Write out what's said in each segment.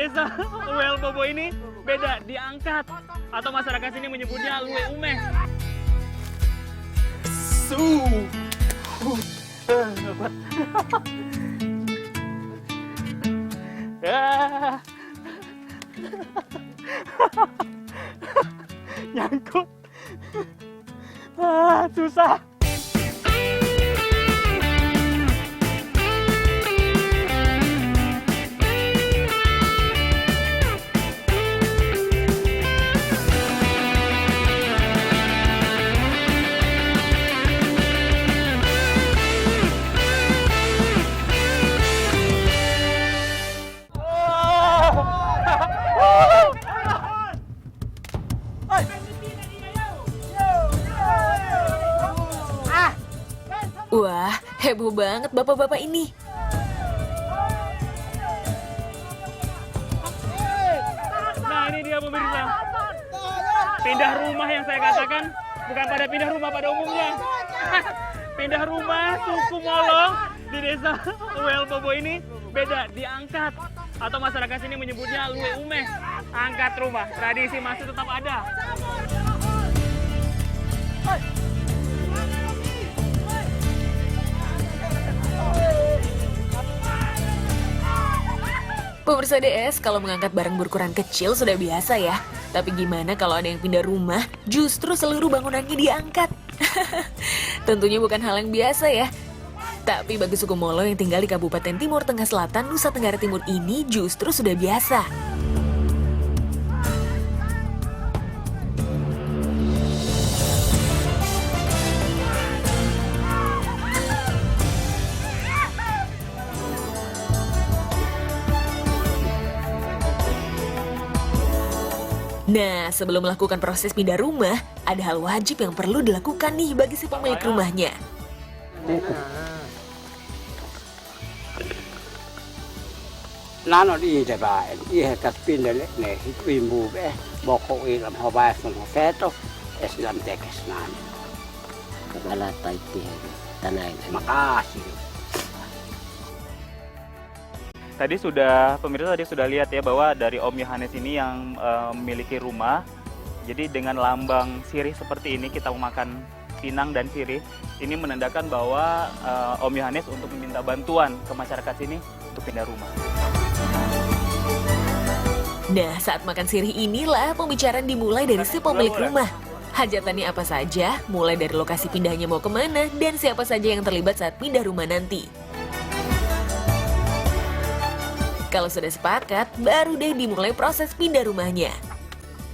desa Uel Bobo ini beda, diangkat. Atau masyarakat sini menyebutnya Lue Umeh. Nggak kuat. Ya. Nyangkut. Susah. Wah, heboh banget bapak-bapak ini. Nah, ini dia pemirsa. Pindah rumah yang saya katakan bukan pada pindah rumah pada umumnya. Pindah rumah suku Molong di desa Uel Bobo ini beda, diangkat. Atau masyarakat sini menyebutnya Lue Umeh. Angkat rumah, tradisi masih tetap ada. Pemirsa DS, kalau mengangkat barang berukuran kecil sudah biasa ya. Tapi gimana kalau ada yang pindah rumah, justru seluruh bangunannya diangkat? Tentunya bukan hal yang biasa ya. Tapi bagi suku Molo yang tinggal di Kabupaten Timur Tengah Selatan, Nusa Tenggara Timur ini justru sudah biasa. Nah, sebelum melakukan proses pindah rumah, ada hal wajib yang perlu dilakukan nih bagi si pemilik rumahnya. Nano di depan, iya kat pindah nih, itu imbu boko ilam hawa sama feto, eslam tekes nan. Kagala taiti tanay. Makasih. Tadi pemirsa sudah lihat ya bahwa dari Om Yohanes ini yang memiliki rumah. Jadi dengan lambang sirih seperti ini kita memakan pinang dan sirih. Ini menandakan bahwa Om Yohanes untuk meminta bantuan ke masyarakat sini untuk pindah rumah. Nah, saat makan sirih inilah pembicaraan dimulai dari si pemilik rumah. Hajatannya apa saja, mulai dari lokasi pindahnya mau kemana, dan siapa saja yang terlibat saat pindah rumah nanti. Kalau sudah sepakat, baru deh dimulai proses pindah rumahnya.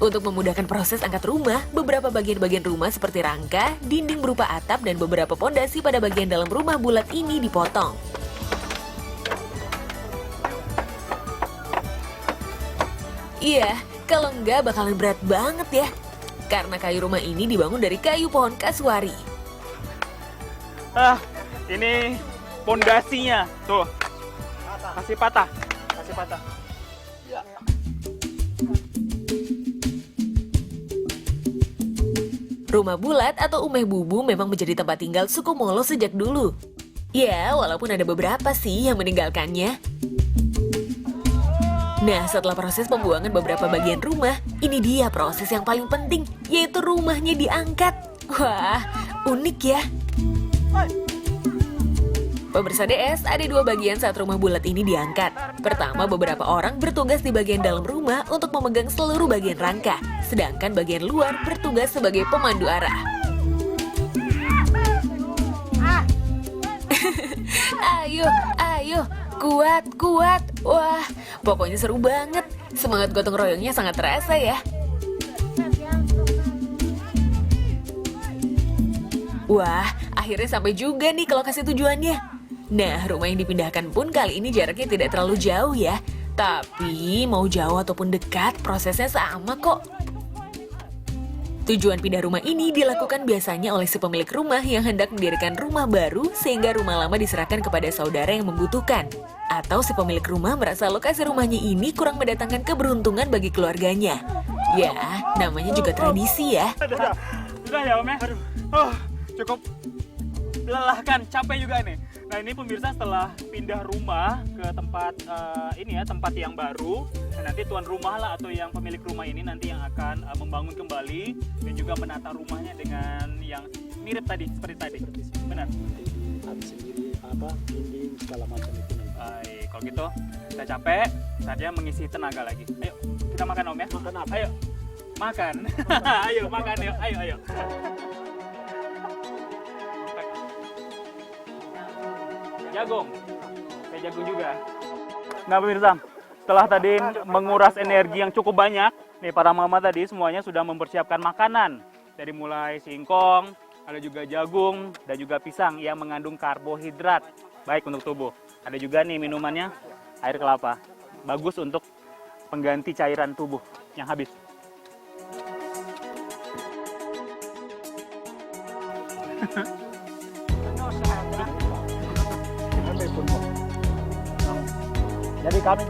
Untuk memudahkan proses angkat rumah, beberapa bagian-bagian rumah seperti rangka, dinding berupa atap, dan beberapa pondasi pada bagian dalam rumah bulat ini dipotong. Iya, kalau enggak bakalan berat banget ya. Karena kayu rumah ini dibangun dari kayu pohon kasuari. Ini pondasinya. Tuh. Masih patah. Rumah bulat atau umeh bubu memang menjadi tempat tinggal suku Molo sejak dulu. Ya, walaupun ada beberapa sih yang meninggalkannya. Nah, setelah proses pembuangan beberapa bagian rumah, ini dia proses yang paling penting, yaitu rumahnya diangkat. Wah, unik ya. Pemirsa DS, ada dua bagian saat rumah bulat ini diangkat. Pertama, beberapa orang bertugas di bagian dalam rumah untuk memegang seluruh bagian rangka. Sedangkan bagian luar bertugas sebagai pemandu arah. Ayo, kuat. Wah, pokoknya seru banget. Semangat gotong royongnya sangat terasa ya. Wah, akhirnya sampai juga nih ke lokasi tujuannya. Nah, rumah yang dipindahkan pun kali ini jaraknya tidak terlalu jauh ya. Tapi mau jauh ataupun dekat, prosesnya sama kok. Tujuan pindah rumah ini dilakukan biasanya oleh si pemilik rumah yang hendak mendirikan rumah baru sehingga rumah lama diserahkan kepada saudara yang membutuhkan. Atau si pemilik rumah merasa lokasi rumahnya ini kurang mendatangkan keberuntungan bagi keluarganya. Ya, namanya juga tradisi ya. Sudah ya Om ya? Cukup melelahkan, capek juga nih. Nah ini pemirsa, setelah pindah rumah ke tempat tempat yang baru, nah, nanti tuan rumah lah atau yang pemilik rumah ini nanti yang akan membangun kembali dan juga menata rumahnya dengan yang mirip tadi seperti tadi. Benar. Habis sendiri dinding segala macam itu. Baik, kalau gitu kita capek, saatnya mengisi tenaga lagi. Ayo kita makan Om ya. Makan apa? Ayo makan. Ayo makan yuk. Ayo. Jagung. Kayak jagung juga. Nah pemirsa, setelah tadi menguras energi yang cukup banyak, nih para mama tadi semuanya sudah mempersiapkan makanan. Dari mulai singkong, ada juga jagung, dan juga pisang yang mengandung karbohidrat. Baik untuk tubuh. Ada juga nih minumannya, air kelapa. Bagus untuk pengganti cairan tubuh yang habis. Jadi kami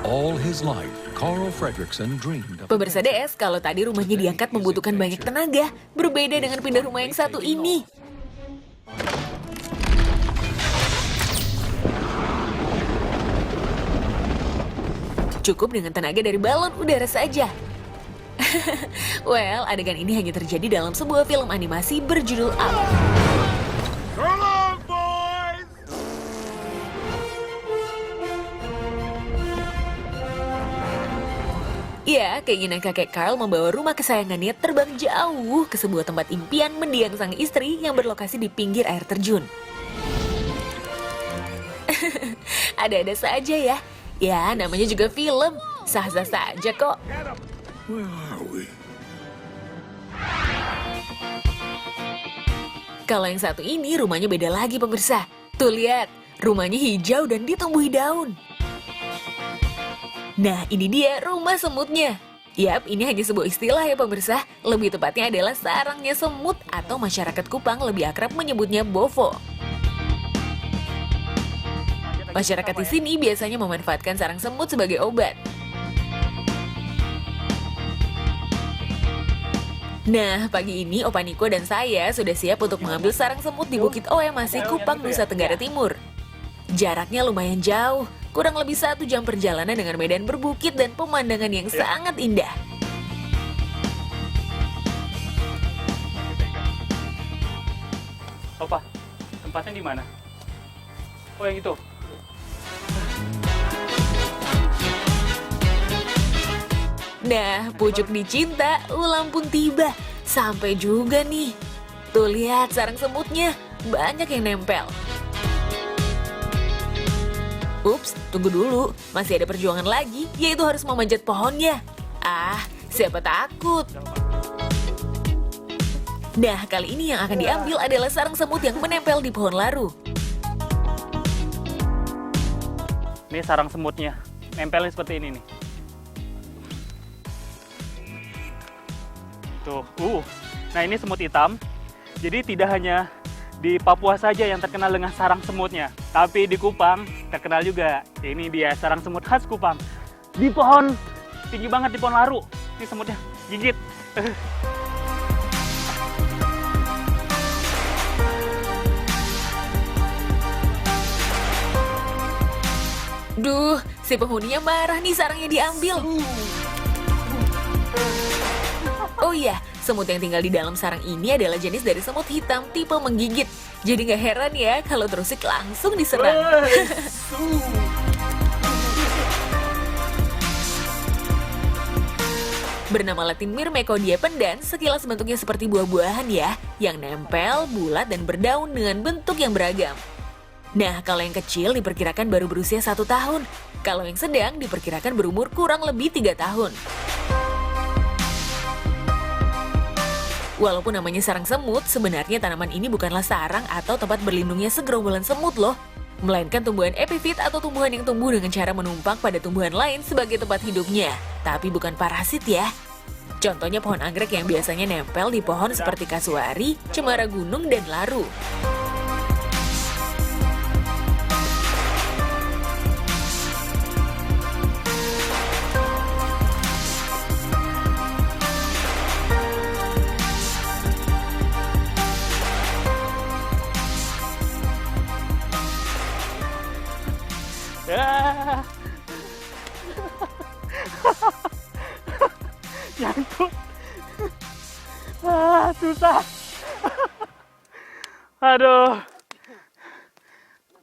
All his life, Carl Fredrickson dreamed of... Pemirsa DS, kalau tadi rumahnya diangkat membutuhkan banyak tenaga, berbeda dengan pindah rumah yang satu ini. Cukup dengan tenaga dari balon udara saja. Well, adegan ini hanya terjadi dalam sebuah film animasi berjudul Up. Ya, keinginan kakek Carl membawa rumah kesayangannya terbang jauh ke sebuah tempat impian mendiang sang istri yang berlokasi di pinggir air terjun. Ada-ada saja ya. Ya, namanya juga film. Sah-sah saja kok. Where are we? Kalau yang satu ini rumahnya beda lagi pemirsa. Tuh lihat, rumahnya hijau dan ditumbuhi daun. Nah, ini dia rumah semutnya. Yap, ini hanya sebuah istilah ya pemirsa. Lebih tepatnya adalah sarangnya semut atau masyarakat Kupang lebih akrab menyebutnya bovo. Masyarakat di sini biasanya memanfaatkan sarang semut sebagai obat. Nah, pagi ini Opa Niko dan saya sudah siap untuk mengambil sarang semut di Bukit Oemasi, Kupang, Nusa Tenggara Timur. Jaraknya lumayan jauh, kurang lebih 1 jam perjalanan dengan medan berbukit dan pemandangan yang sangat indah. Opa, tempatnya di mana? Oh yang itu. Nah, pucuk dicinta, ulam pun tiba. Sampai juga nih. Tuh lihat sarang semutnya, banyak yang nempel. Ups, tunggu dulu. Masih ada perjuangan lagi, yaitu harus memanjat pohonnya. Ah, siapa takut? Nah, kali ini yang akan diambil adalah sarang semut yang menempel di pohon laru. Ini sarang semutnya, nempelnya seperti ini nih. Tuh, nah ini semut hitam. Jadi tidak hanya di Papua saja yang terkenal dengan sarang semutnya, tapi di Kupang terkenal juga. Ini dia sarang semut khas Kupang. Di pohon, tinggi banget di pohon laru. Ini semutnya gigit. Duh, si penghuninya marah nih sarangnya diambil. Oh iya, semut yang tinggal di dalam sarang ini adalah jenis dari semut hitam tipe menggigit. Jadi nggak heran ya kalau terusik langsung diserang. Bernama latin Myrmecodia pendans, sekilas bentuknya seperti buah-buahan ya, yang nempel, bulat, dan berdaun dengan bentuk yang beragam. Nah, kalau yang kecil diperkirakan baru berusia 1 tahun. Kalau yang sedang diperkirakan berumur kurang lebih 3 tahun. Walaupun namanya sarang semut, sebenarnya tanaman ini bukanlah sarang atau tempat berlindungnya segerombolan semut loh. Melainkan tumbuhan epifit atau tumbuhan yang tumbuh dengan cara menumpang pada tumbuhan lain sebagai tempat hidupnya. Tapi bukan parasit ya. Contohnya pohon anggrek yang biasanya nempel di pohon seperti kasuari, cemara gunung, dan laru. nyangkut. Susah. Aduh.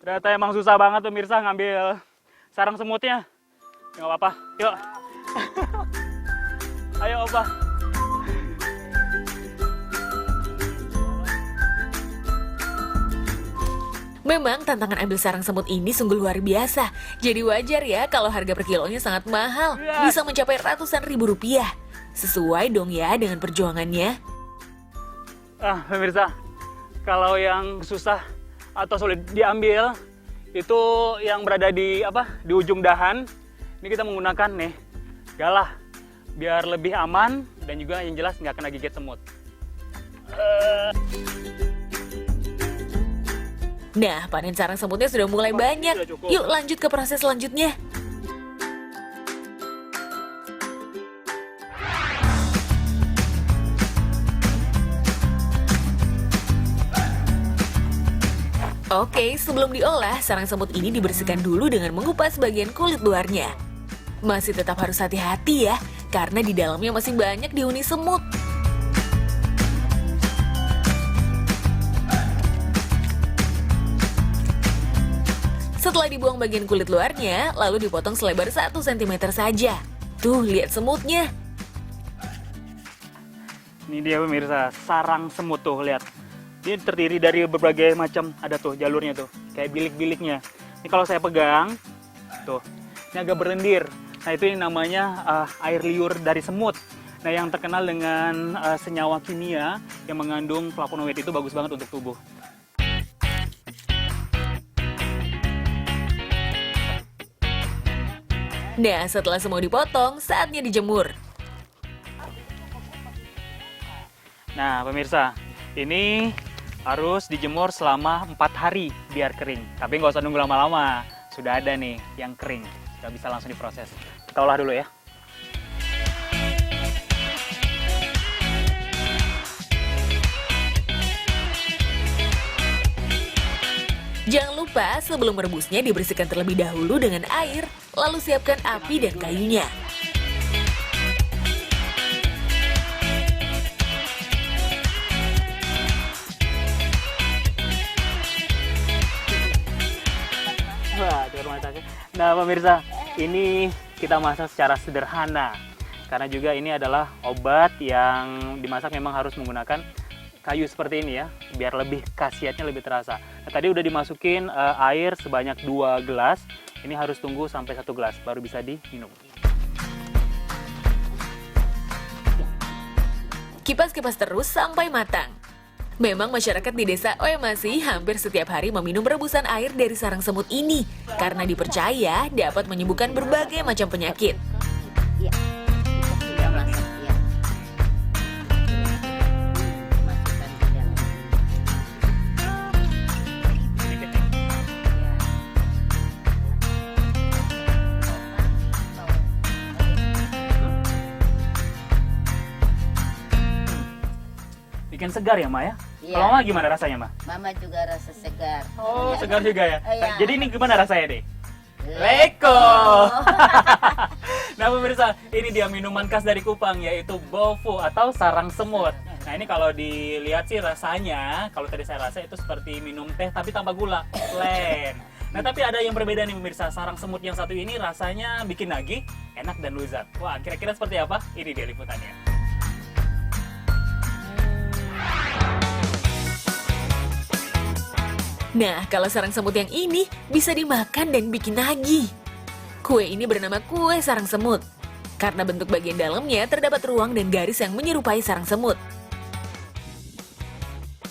Ternyata emang susah banget pemirsa ngambil sarang semutnya. Ya, nggak apa-apa, yuk. Ayo Opa. Memang tantangan ambil sarang semut ini sungguh luar biasa. Jadi wajar ya kalau harga per kilonya sangat mahal. Bisa mencapai ratusan ribu rupiah. Sesuai dong ya dengan perjuangannya. Pemirsa, kalau yang susah atau sulit diambil itu yang berada di ujung dahan. Ini kita menggunakan nih galah biar lebih aman dan juga yang jelas nggak kena gigit semut. Nah, panen sarang semutnya sudah mulai banyak. Yuk lanjut ke proses selanjutnya. Oke, sebelum diolah, sarang semut ini dibersihkan dulu dengan mengupas bagian kulit luarnya. Masih tetap harus hati-hati ya, karena di dalamnya masih banyak dihuni semut. Setelah dibuang bagian kulit luarnya, lalu dipotong selebar 1 cm saja. Tuh, lihat semutnya. Ini dia pemirsa, sarang semut tuh, lihat. Ini terdiri dari berbagai macam, ada tuh jalurnya tuh, kayak bilik-biliknya. Ini kalau saya pegang, tuh, ini agak berlendir. Nah itu yang namanya air liur dari semut. Nah yang terkenal dengan senyawa kimia yang mengandung flavonoid itu bagus banget untuk tubuh. Nah setelah semua dipotong, saatnya dijemur. Nah pemirsa, ini harus dijemur selama 4 hari biar kering. Tapi nggak usah nunggu lama-lama, sudah ada nih yang kering. Nggak bisa langsung diproses. Kita olah dulu ya. Jangan lupa sebelum merebusnya dibersihkan terlebih dahulu dengan air, lalu siapkan api dan kayunya. Nah pemirsa, ini kita masak secara sederhana. Karena juga ini adalah obat yang dimasak memang harus menggunakan kayu seperti ini ya, biar lebih khasiatnya lebih terasa. Nah, tadi udah dimasukin air sebanyak 2 gelas. Ini harus tunggu sampai 1 gelas baru bisa diminum. Kipas-kipas terus sampai matang. Memang masyarakat di desa Oemasi hampir setiap hari meminum rebusan air dari sarang semut ini karena dipercaya dapat menyembuhkan berbagai macam penyakit. Iya. Sudah masak, ya. Masukkan ke dalam. Bikin segar ya, Ma ya? Iya. Kalau Ma gimana rasanya, Ma? Mama juga rasa segar. Oh, segar juga ya? Iya. Jadi ini gimana rasanya, Dek? Leko! Nah pemirsa, ini dia minuman khas dari Kupang, yaitu bofu atau sarang semut. Nah ini kalau dilihat sih rasanya, kalau tadi saya rasa itu seperti minum teh tapi tanpa gula, plain. Nah tapi ada yang berbeda nih pemirsa, sarang semut yang satu ini rasanya bikin nagih, enak dan lezat. Wah kira-kira seperti apa? Ini dia liputannya. Nah, kalau sarang semut yang ini bisa dimakan dan bikin nagih. Kue ini bernama kue sarang semut. Karena bentuk bagian dalamnya terdapat ruang dan garis yang menyerupai sarang semut.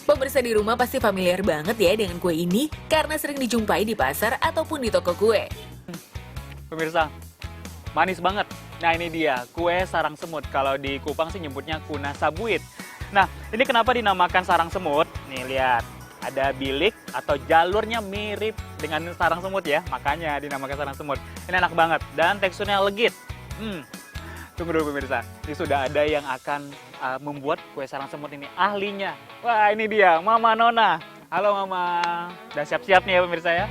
Pemirsa di rumah pasti familiar banget ya dengan kue ini karena sering dijumpai di pasar ataupun di toko kue. Pemirsa, manis banget. Nah ini dia, kue sarang semut. Kalau di Kupang sih nyebutnya kuna sabuit. Nah, ini kenapa dinamakan sarang semut? Nih lihat. Ada bilik atau jalurnya mirip dengan sarang semut ya, makanya dinamakan sarang semut. Ini enak banget dan teksturnya legit. Tunggu dulu pemirsa, ini sudah ada yang akan membuat kue sarang semut ini, ahlinya. Wah ini dia, Mama Nona. Halo Mama, udah siap-siap nih ya pemirsa ya.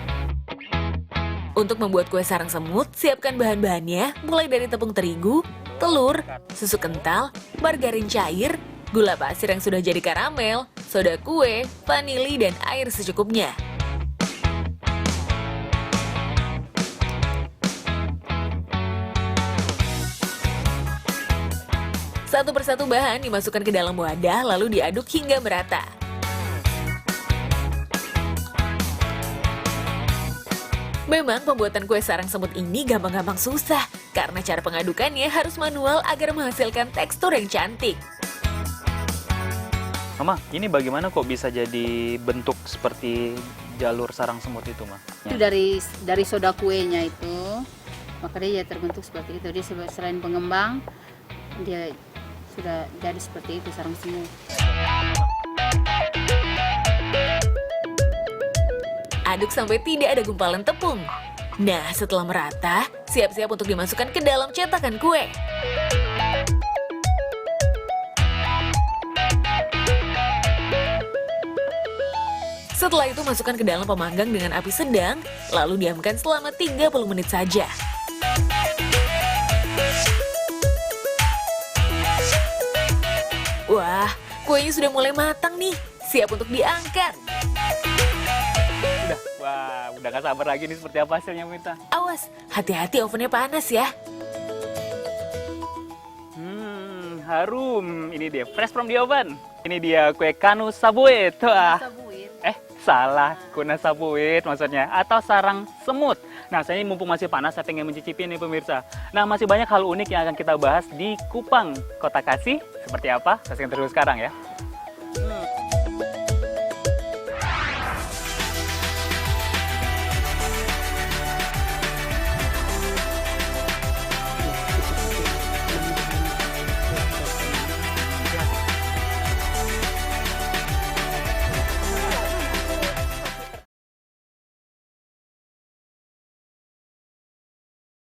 Untuk membuat kue sarang semut, siapkan bahan-bahannya mulai dari tepung terigu, telur, susu kental, margarin cair, gula pasir yang sudah jadi karamel, soda kue, vanili, dan air secukupnya. Satu persatu bahan dimasukkan ke dalam wadah lalu diaduk hingga merata. Memang pembuatan kue sarang semut ini gampang-gampang susah karena cara pengadukannya harus manual agar menghasilkan tekstur yang cantik. Mama, ini bagaimana kok bisa jadi bentuk seperti jalur sarang semut itu, Ma? Itu dari soda kuenya itu, makanya dia terbentuk seperti itu. Dia selain pengembang, dia sudah jadi seperti itu sarang semut. Aduk sampai tidak ada gumpalan tepung. Nah, setelah merata, siap-siap untuk dimasukkan ke dalam cetakan kue. Setelah itu masukkan ke dalam pemanggang dengan api sedang, lalu diamkan selama 30 menit saja. Wah, kuenya sudah mulai matang nih, siap untuk diangkat. Udah gak sabar lagi nih seperti apa hasilnya, Mita. Awas, hati-hati ovennya panas ya. Harum. Ini dia, fresh from the oven. Ini dia kue kanu sabuit. Wah. Salah, kuna sabuit maksudnya, atau sarang semut. Nah, saya ini mumpung masih panas, saya pengen mencicipi nih pemirsa. Nah, masih banyak hal unik yang akan kita bahas di Kupang, Kota Kasih. Seperti apa? Saksikan terus sekarang ya.